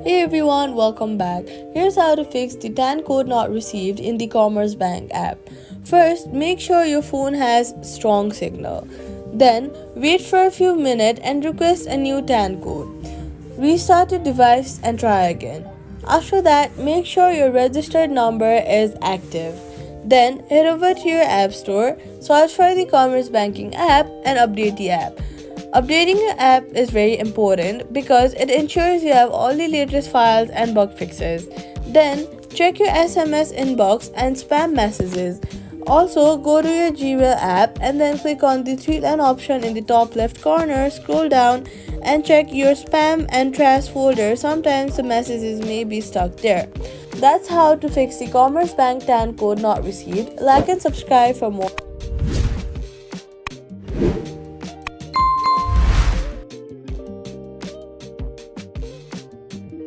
Hey everyone, welcome back. Here's how to fix the TAN code not received in the Commerzbank app. First, make sure your phone has strong signal. Then, wait for a few minutes and request a new TAN code. Restart your device and try again. After that, make sure your registered number is active. Then, head over to your app store, search for the Commerce Banking app and update the app. Updating your app is very important because it ensures you have all the latest files and bug fixes. Then, check your SMS inbox and spam messages. Also, go to your Gmail app and then click on the three-line option in the top left corner, scroll down and check your spam and trash folder. Sometimes the messages may be stuck there. That's how to fix the Commerzbank TAN code not received. Like and subscribe for more.